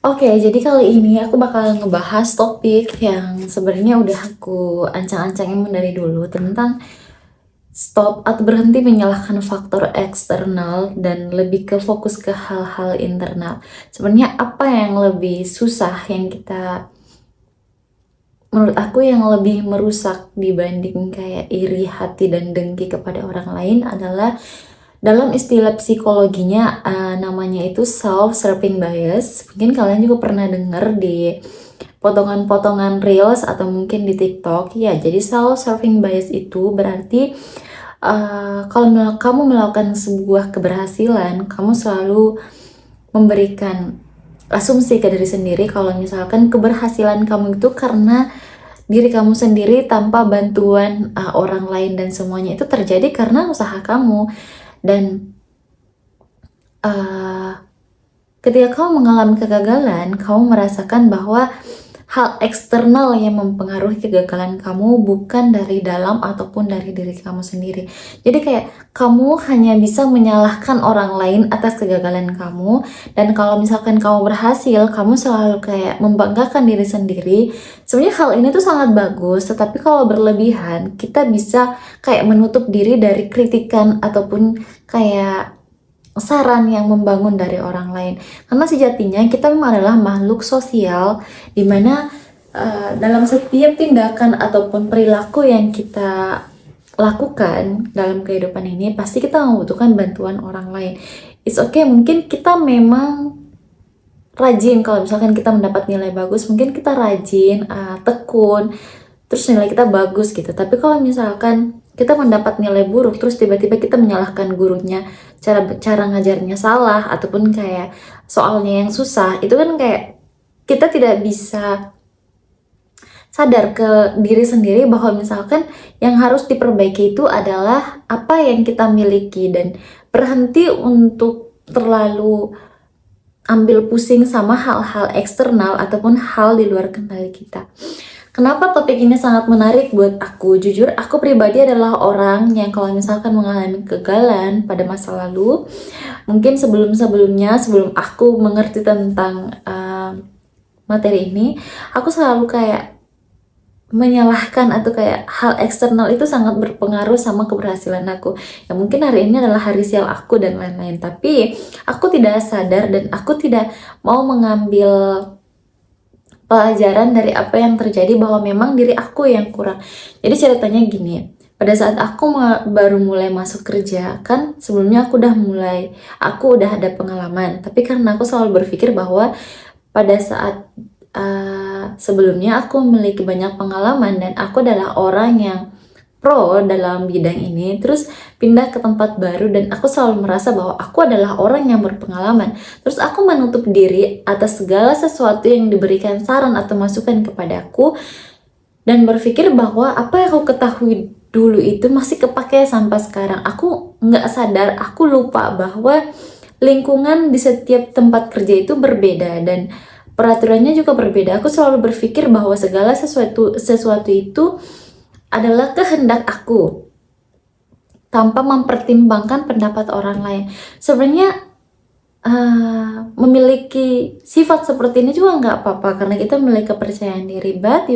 Oke, jadi kali ini aku bakal ngebahas topik yang sebenarnya udah aku ancang-ancangin dari dulu tentang stop atau berhenti menyalahkan faktor eksternal dan lebih ke fokus ke hal-hal internal. Sebenarnya apa yang lebih susah yang menurut aku yang lebih merusak dibanding kayak iri hati dan dengki kepada orang lain adalah dalam istilah psikologinya namanya itu self-serving bias. Mungkin kalian juga pernah dengar di potongan-potongan reels atau mungkin di TikTok. Ya, jadi self-serving bias itu berarti kalau kamu melakukan sebuah keberhasilan, kamu selalu memberikan asumsi ke diri sendiri kalau misalkan keberhasilan kamu itu karena diri kamu sendiri tanpa bantuan orang lain, dan semuanya itu terjadi karena usaha kamu. Dan uh, ketika kamu mengalami kegagalan, kamu merasakan bahwa hal eksternal yang mempengaruhi kegagalan kamu bukan dari dalam ataupun dari diri kamu sendiri. Jadi kayak kamu hanya bisa menyalahkan orang lain atas kegagalan kamu, dan kalau misalkan kamu berhasil, kamu selalu kayak membanggakan diri sendiri. Sebenarnya hal ini tuh sangat bagus, tetapi kalau berlebihan, kita bisa kayak menutup diri dari kritikan ataupun kayak saran yang membangun dari orang lain. Karena sejatinya kita memang adalah makhluk sosial, dimana dalam setiap tindakan ataupun perilaku yang kita lakukan dalam kehidupan ini pasti kita membutuhkan bantuan orang lain. It's okay, mungkin kita memang rajin, kalau misalkan kita mendapat nilai bagus, mungkin kita rajin, tekun, terus nilai kita bagus gitu. Tapi kalau misalkan kita mendapat nilai buruk, terus tiba-tiba kita menyalahkan gurunya, cara cara ngajarnya salah, ataupun kayak soalnya yang susah, itu kan kayak kita tidak bisa sadar ke diri sendiri bahwa misalkan yang harus diperbaiki itu adalah apa yang kita miliki, dan berhenti untuk terlalu ambil pusing sama hal-hal eksternal ataupun hal di luar kendali kita. Kenapa topik ini sangat menarik buat aku? Jujur, aku pribadi adalah orang yang kalau misalkan mengalami kegagalan pada masa lalu, mungkin sebelum-sebelumnya, sebelum aku mengerti tentang materi ini, aku selalu kayak menyalahkan atau kayak hal eksternal itu sangat berpengaruh sama keberhasilan aku. Ya mungkin hari ini adalah hari sial aku dan lain-lain, tapi aku tidak sadar dan aku tidak mau mengambil pelajaran dari apa yang terjadi bahwa memang diri aku yang kurang. Jadi ceritanya gini, pada saat aku baru mulai masuk kerja, kan sebelumnya aku udah ada pengalaman, tapi karena aku selalu berpikir bahwa pada saat sebelumnya aku memiliki banyak pengalaman dan aku adalah orang yang pro dalam bidang ini, terus pindah ke tempat baru dan aku selalu merasa bahwa aku adalah orang yang berpengalaman, terus aku menutup diri atas segala sesuatu yang diberikan saran atau masukan kepadaku, dan berpikir bahwa apa yang aku ketahui dulu itu masih kepake sampai sekarang. Aku nggak sadar, aku lupa bahwa lingkungan di setiap tempat kerja itu berbeda dan peraturannya juga berbeda. Aku selalu berpikir bahwa segala sesuatu itu adalah kehendak aku tanpa mempertimbangkan pendapat orang lain. Sebenarnya memiliki sifat seperti ini juga nggak apa-apa karena kita memiliki kepercayaan diri. But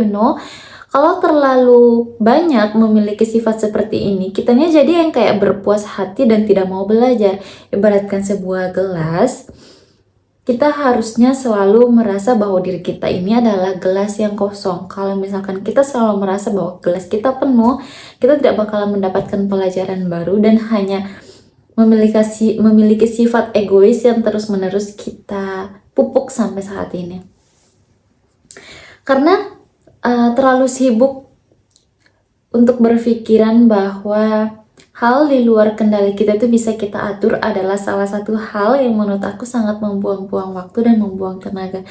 kalau terlalu banyak memiliki sifat seperti ini, kitanya jadi yang kayak berpuas hati dan tidak mau belajar. Ibaratkan sebuah gelas, kita harusnya selalu merasa bahwa diri kita ini adalah gelas yang kosong. Kalau misalkan kita selalu merasa bahwa gelas kita penuh, kita tidak bakalan mendapatkan pelajaran baru dan hanya memiliki sifat egois yang terus-menerus kita pupuk sampai saat ini. Karena terlalu sibuk untuk berpikiran bahwa hal di luar kendali kita itu bisa kita atur adalah salah satu hal yang menurut aku sangat membuang-buang waktu dan membuang tenaga.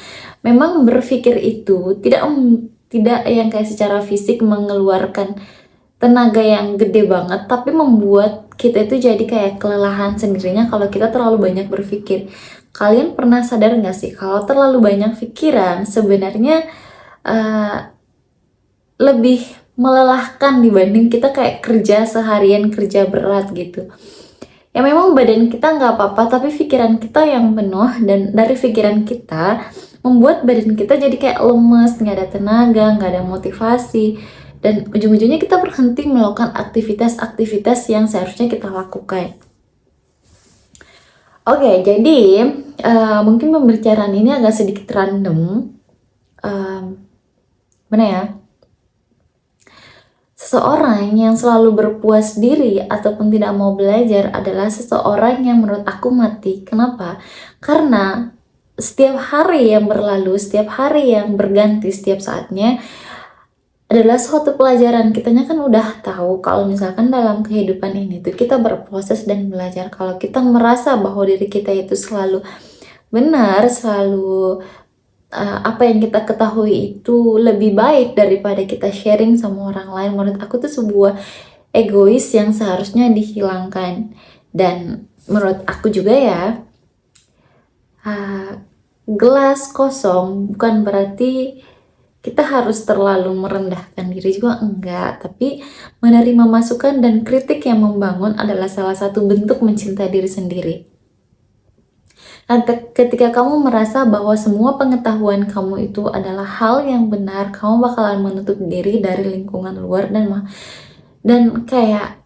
Memang berpikir itu tidak yang kayak secara fisik mengeluarkan tenaga yang gede banget, tapi membuat kita itu jadi kayak kelelahan sendirinya kalau kita terlalu banyak berpikir. Kalian pernah sadar nggak sih kalau terlalu banyak pikiran sebenarnya lebih melelahkan dibanding kita kayak kerja seharian, kerja berat gitu. Ya memang badan kita nggak apa-apa, tapi pikiran kita yang penuh, dan dari pikiran kita membuat badan kita jadi kayak lemes, nggak ada tenaga, nggak ada motivasi, dan ujung-ujungnya kita berhenti melakukan aktivitas-aktivitas yang seharusnya kita lakukan. Oke, jadi mungkin pembicaraan ini agak sedikit random. Mana ya? Seseorang yang selalu berpuas diri ataupun tidak mau belajar adalah seseorang yang menurut aku mati. Kenapa? Karena setiap hari yang berlalu, setiap hari yang berganti setiap saatnya adalah suatu pelajaran. Kitanya kan udah tahu kalau misalkan dalam kehidupan ini tuh kita berproses dan belajar. Kalau kita merasa bahwa diri kita itu selalu benar, selalu apa yang kita ketahui itu lebih baik daripada kita sharing sama orang lain, menurut aku tuh sebuah egois yang seharusnya dihilangkan. Dan menurut aku juga ya, gelas kosong bukan berarti kita harus terlalu merendahkan diri juga, enggak. Tapi menerima masukan dan kritik yang membangun adalah salah satu bentuk mencintai diri sendiri. Dan ketika kamu merasa bahwa semua pengetahuan kamu itu adalah hal yang benar, kamu bakalan menutup diri dari lingkungan luar dan kayak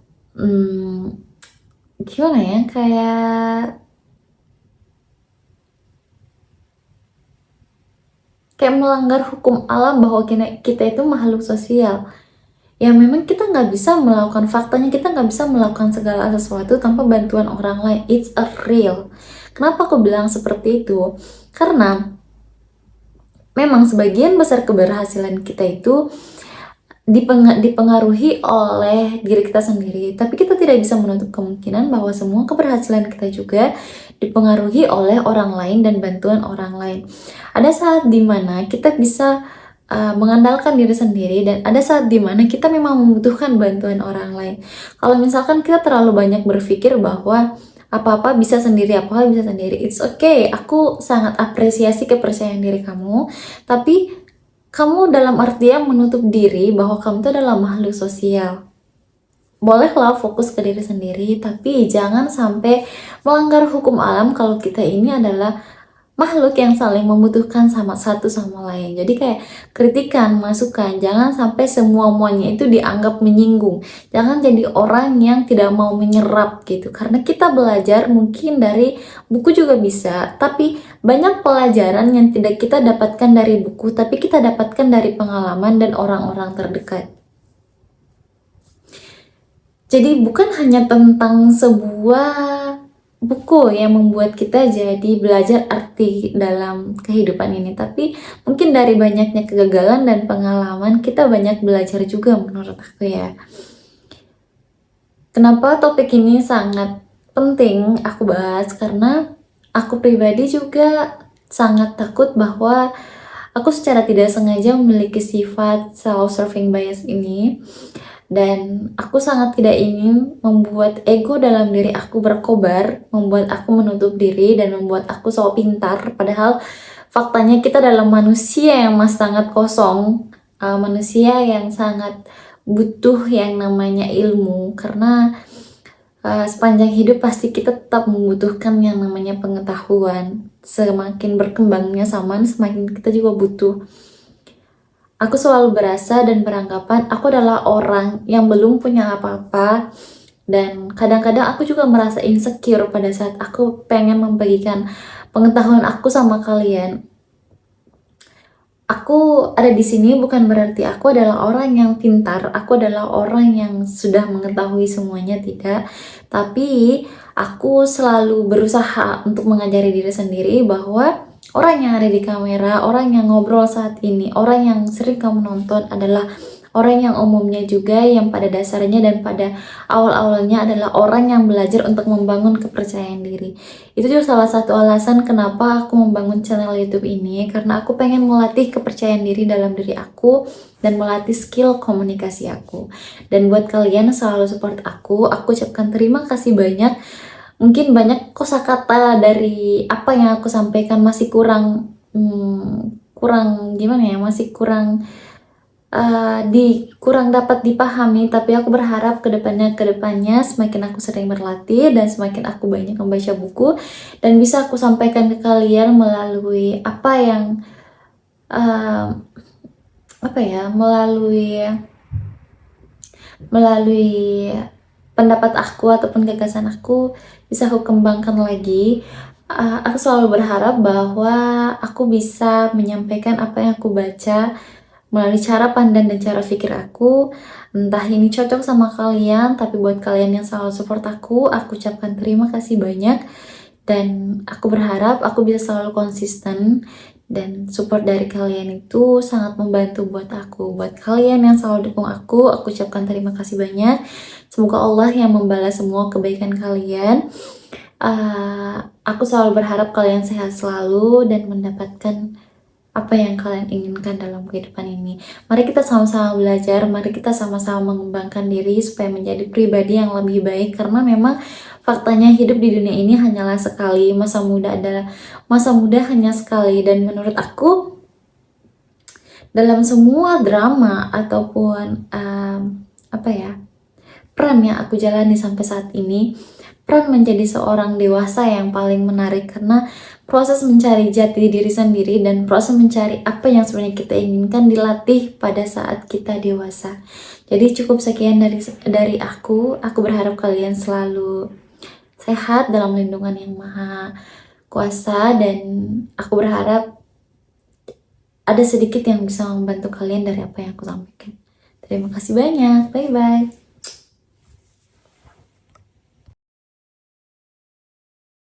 gimana ya, kayak melanggar hukum alam bahwa kita itu makhluk sosial. Ya memang kita nggak bisa melakukan, faktanya kita nggak bisa melakukan segala sesuatu tanpa bantuan orang lain. It's a real. Kenapa aku bilang seperti itu? Karena memang sebagian besar keberhasilan kita itu dipengaruhi oleh diri kita sendiri, tapi kita tidak bisa menutup kemungkinan bahwa semua keberhasilan kita juga dipengaruhi oleh orang lain dan bantuan orang lain. Ada saat dimana kita bisa mengandalkan diri sendiri, dan ada saat dimana kita memang membutuhkan bantuan orang lain. Kalau misalkan kita terlalu banyak berpikir bahwa apa-apa bisa sendiri, it's okay. Aku sangat apresiasi kepercayaan diri kamu, tapi kamu dalam artian menutup diri bahwa kamu itu adalah makhluk sosial. Bolehlah fokus ke diri sendiri, tapi jangan sampai melanggar hukum alam kalau kita ini adalah makhluk yang saling membutuhkan sama satu sama lain. Jadi kayak kritikan, masukan, jangan sampai semua-muanya itu dianggap menyinggung. Jangan jadi orang yang tidak mau menyerap gitu. Karena kita belajar mungkin dari buku juga bisa, tapi banyak pelajaran yang tidak kita dapatkan dari buku, tapi kita dapatkan dari pengalaman dan orang-orang terdekat. Jadi bukan hanya tentang sebuah buku yang membuat kita jadi belajar arti dalam kehidupan ini, tapi mungkin dari banyaknya kegagalan dan pengalaman kita banyak belajar juga, menurut aku ya. Kenapa topik ini sangat penting aku bahas? Karena aku pribadi juga sangat takut bahwa aku secara tidak sengaja memiliki sifat self-serving bias ini, dan aku sangat tidak ingin membuat ego dalam diri aku berkobar, membuat aku menutup diri dan membuat aku so pintar, padahal faktanya kita adalah manusia yang sangat kosong, manusia yang sangat butuh yang namanya ilmu. Karena sepanjang hidup pasti kita tetap membutuhkan yang namanya pengetahuan. Semakin berkembangnya zaman, semakin kita juga butuh. Aku selalu berasa dan beranggapan aku adalah orang yang belum punya apa-apa, dan kadang-kadang aku juga merasa insecure pada saat aku pengen membagikan pengetahuan aku sama kalian. Aku ada di sini bukan berarti aku adalah orang yang pintar, aku adalah orang yang sudah mengetahui semuanya, tidak. Tapi aku selalu berusaha untuk mengajari diri sendiri bahwa orang yang ada di kamera, orang yang ngobrol saat ini, orang yang sering kamu nonton adalah orang yang umumnya juga, yang pada dasarnya dan pada awal-awalnya adalah orang yang belajar untuk membangun kepercayaan diri. Itu juga salah satu alasan kenapa aku membangun channel YouTube ini, karena aku pengen melatih kepercayaan diri dalam diri aku dan melatih skill komunikasi aku. Dan buat kalian selalu support aku ucapkan terima kasih banyak. Mungkin banyak kosakata dari apa yang aku sampaikan masih kurang gimana ya, masih kurang kurang dapat dipahami, tapi aku berharap kedepannya semakin aku sering berlatih dan semakin aku banyak membaca buku dan bisa aku sampaikan ke kalian melalui apa yang melalui pendapat aku ataupun gagasan aku bisa aku kembangkan lagi. Aku selalu berharap bahwa aku bisa menyampaikan apa yang aku baca melalui cara pandang dan cara pikir aku. Entah ini cocok sama kalian, tapi buat kalian yang selalu support aku ucapkan terima kasih banyak. Dan aku berharap aku bisa selalu konsisten, dan support dari kalian itu sangat membantu buat aku. Buat kalian yang selalu dukung aku ucapkan terima kasih banyak. Semoga Allah yang membalas semua kebaikan kalian. Aku selalu berharap kalian sehat selalu dan mendapatkan apa yang kalian inginkan dalam kehidupan ini. Mari kita sama-sama belajar, mari kita sama-sama mengembangkan diri supaya menjadi pribadi yang lebih baik, karena memang faktanya hidup di dunia ini hanyalah sekali, masa muda hanya sekali. Dan menurut aku dalam semua drama ataupun peran yang aku jalani sampai saat ini, peran menjadi seorang dewasa yang paling menarik, karena proses mencari jati diri sendiri dan proses mencari apa yang sebenarnya kita inginkan dilatih pada saat kita dewasa. Jadi cukup sekian dari aku. Aku berharap kalian selalu sehat dalam lindungan yang maha kuasa, dan aku berharap ada sedikit yang bisa membantu kalian dari apa yang aku sampaikan. Terima kasih banyak. Bye-bye.